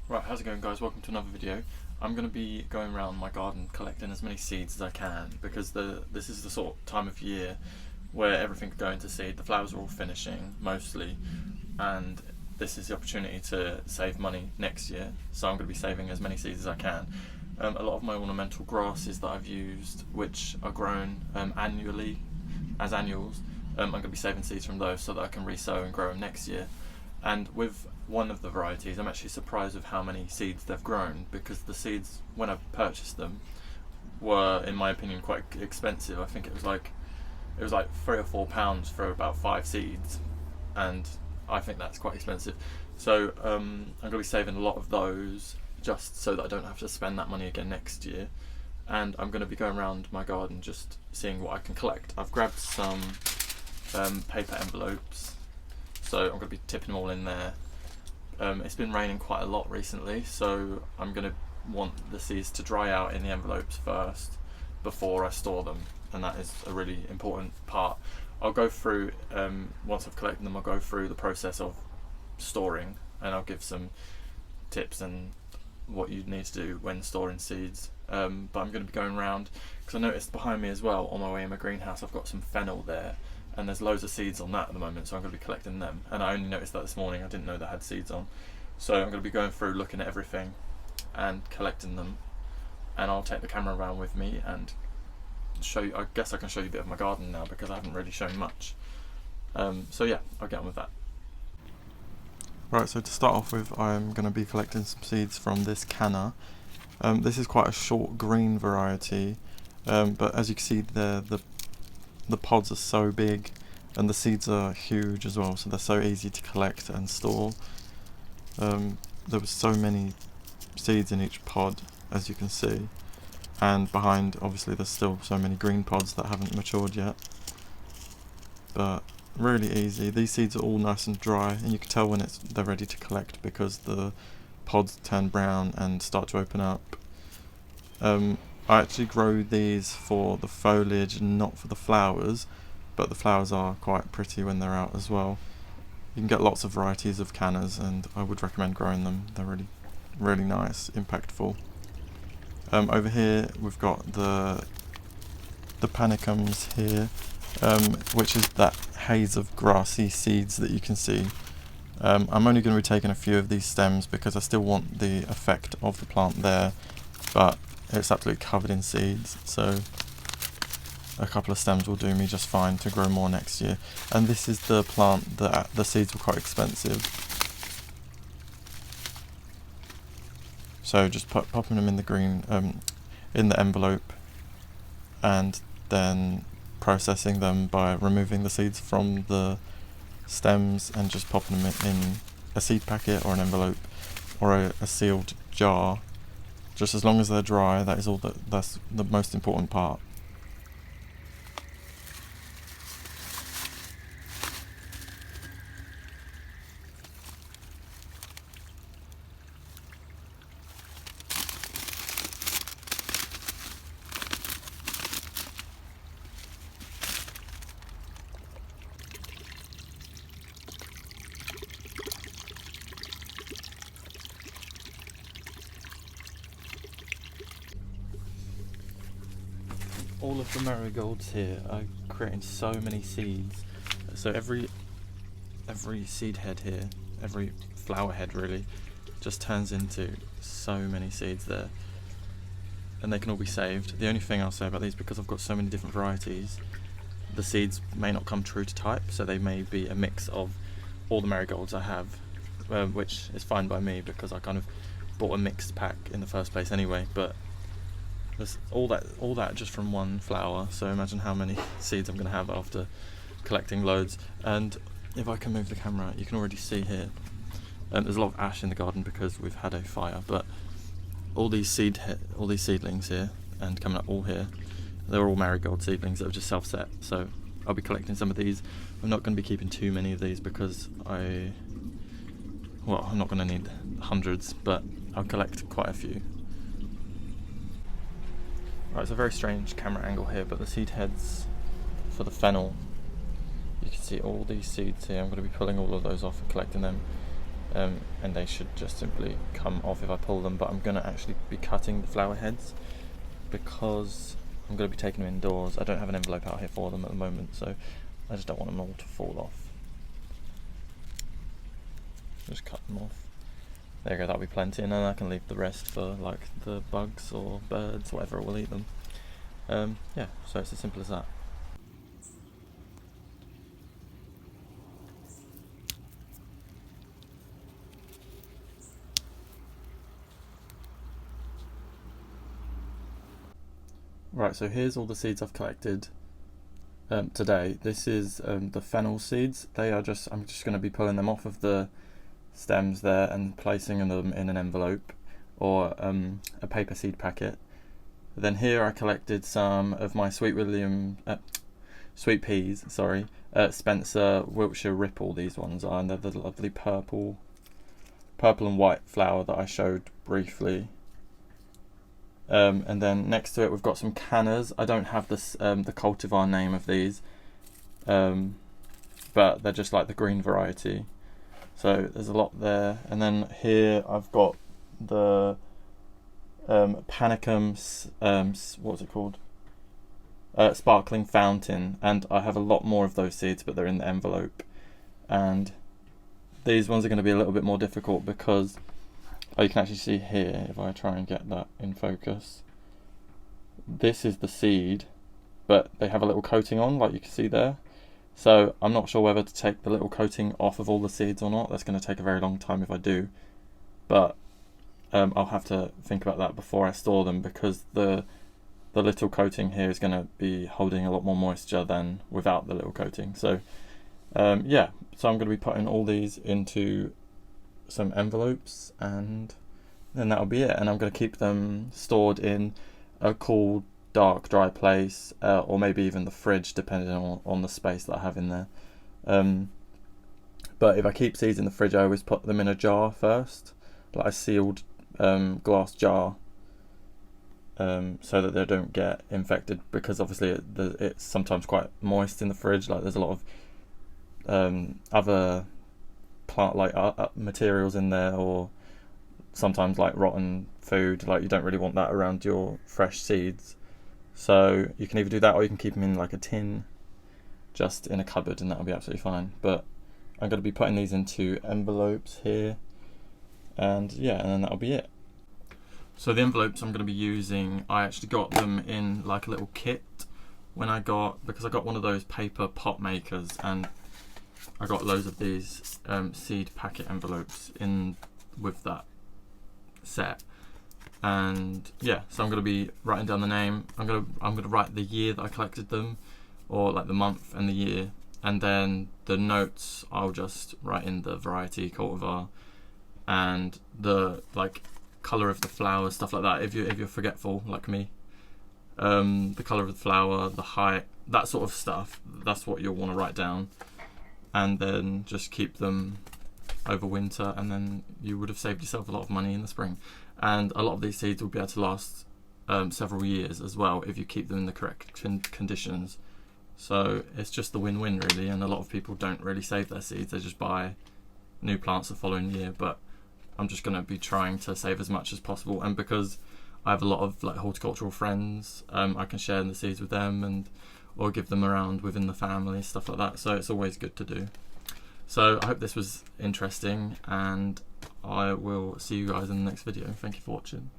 Right, how's it going guys? Welcome to another video. I'm going to be going around my garden collecting as many seeds as I can because this is the sort of time of year where everything could go into seed. The flowers are all finishing, mostly, and this is the opportunity to save money next year, so I'm going to be saving as many seeds as I can. A lot of my ornamental grasses that I've used, which are grown annually, as annuals, I'm going to be saving seeds from those so that I can resow and grow them next year. And with one of the varieties, I'm actually surprised with how many seeds they've grown, because the seeds, when I purchased them, were, in my opinion, quite expensive. I think it was like £3 or £4 for about 5 seeds, and I think that's quite expensive. So I'm going to be saving a lot of those just so that I don't have to spend that money again next year. And I'm going to be going around my garden just seeing what I can collect. I've grabbed some paper envelopes, so I'm going to be tipping them all in there. It's been raining quite a lot recently, so I'm going to want the seeds to dry out in the envelopes first before I store them, and that is a really important part. I'll go through, once I've collected them, I'll go through the process of storing, and I'll give some tips and what you need to do when storing seeds. But I'm going to be going around, because I noticed behind me as well, on my way in my greenhouse, I've got some fennel there, and there's loads of seeds on that at the moment, so I'm going to be collecting them. And I only noticed that this morning, I didn't know that had seeds on. So I'm going to be going through, looking at everything and collecting them, and I'll take the camera around with me and show you. I guess I can show you a bit of my garden now, because I haven't really shown much. So yeah, I'll get on with that. Right, so to start off with, I'm going to be collecting some seeds from this canna. This is quite a short green variety, but as you can see there, the pods are so big and the seeds are huge as well, so they're so easy to collect and store. There was so many seeds in each pod, as you can see, and behind obviously there's still so many green pods that haven't matured yet, but really easy. These seeds are all nice and dry, and you can tell when they're ready to collect because the pods turn brown and start to open up. I actually grow these for the foliage and not for the flowers, but the flowers are quite pretty when they're out as well. You can get lots of varieties of cannas, and I would recommend growing them. They're really, really nice, impactful. Over here we've got the panicums here, which is that haze of grassy seeds that you can see. I'm only going to be taking a few of these stems because I still want the effect of the plant there, but it's absolutely covered in seeds, so a couple of stems will do me just fine to grow more next year. And this is the plant that the seeds were quite expensive, so just popping them in the green, in the envelope, and then processing them by removing the seeds from the stems and just popping them in a seed packet or an envelope or a sealed jar. Just as long as they're dry, that's the most important part. All of the marigolds here are creating so many seeds. So every seed head here, every flower head really, just turns into so many seeds there. And they can all be saved. The only thing I'll say about these, because I've got so many different varieties, the seeds may not come true to type, so they may be a mix of all the marigolds I have, which is fine by me because I kind of bought a mixed pack in the first place anyway. But there's all that just from one flower, so imagine how many seeds I'm going to have after collecting loads. And if I can move the camera, you can already see here, there's a lot of ash in the garden because we've had a fire, but all these seedlings here, and coming up all here, they're all marigold seedlings that have just self-set, so I'll be collecting some of these. I'm not going to be keeping too many of these because I'm not going to need hundreds, but I'll collect quite a few. Right, it's a very strange camera angle here, but the seed heads for the fennel, you can see all these seeds here. I'm going to be pulling all of those off and collecting them. and they should just simply come off if I pull them. But I'm going to actually be cutting the flower heads because I'm going to be taking them indoors. I don't have an envelope out here for them at the moment, so I just don't want them all to fall off. Just cut them off. There you go, that'll be plenty, and then I can leave the rest for like the bugs or birds, whatever will eat them. Yeah, so it's as simple as that. Right, so here's all the seeds I've collected today. This is the fennel seeds. I'm just going to be pulling them off of the stems there and placing them in an envelope or a paper seed packet. Then here I collected some of my sweet peas, Spencer Wiltshire Ripple. These ones are, and they're the lovely purple and white flower that I showed briefly. And then next to it we've got some canners. I don't have this the cultivar name of these, but they're just like the green variety. So there's a lot there. And then here I've got the Panicum, what's it called? Sparkling Fountain, and I have a lot more of those seeds, but they're in the envelope. And these ones are going to be a little bit more difficult because, oh, you can actually see here, if I try and get that in focus, this is the seed, but they have a little coating on, like you can see there. So I'm not sure whether to take the little coating off of all the seeds or not. That's going to take a very long time if I do, but I'll have to think about that before I store them, because the little coating here is going to be holding a lot more moisture than without the little coating. So yeah, so I'm going to be putting all these into some envelopes, and then that'll be it. And I'm going to keep them stored in a cool, dark, dry place, or maybe even the fridge, depending on the space that I have in there. But if I keep seeds in the fridge, I always put them in a jar first, like a sealed glass jar, so that they don't get infected, because obviously it's sometimes quite moist in the fridge. Like there's a lot of other plant materials in there, or sometimes like rotten food. Like you don't really want that around your fresh seeds. So you can either do that, or you can keep them in like a tin, just in a cupboard, and that'll be absolutely fine. But I'm going to be putting these into envelopes here, and yeah, and then that'll be it. So the envelopes I'm going to be using, I actually got them in like a little kit because I got one of those paper pot makers, and I got loads of these seed packet envelopes in with that set. And yeah, so I'm going to be writing down the name. I'm going to write the year that I collected them, or like the month and the year, and then the notes I'll just write in the variety, cultivar, and the like colour of the flower, stuff like that. If you're forgetful like me, the colour of the flower, the height, that sort of stuff, that's what you'll want to write down, and then just keep them over winter, and then you would have saved yourself a lot of money in the spring. And a lot of these seeds will be able to last several years as well if you keep them in the correct conditions. So it's just the win-win really, and a lot of people don't really save their seeds, they just buy new plants the following year. But I'm just going to be trying to save as much as possible, and because I have a lot of like horticultural friends, I can share the seeds with them, or give them around within the family, stuff like that. So it's always good to do. So I hope this was interesting, and I will see you guys in the next video. Thank you for watching.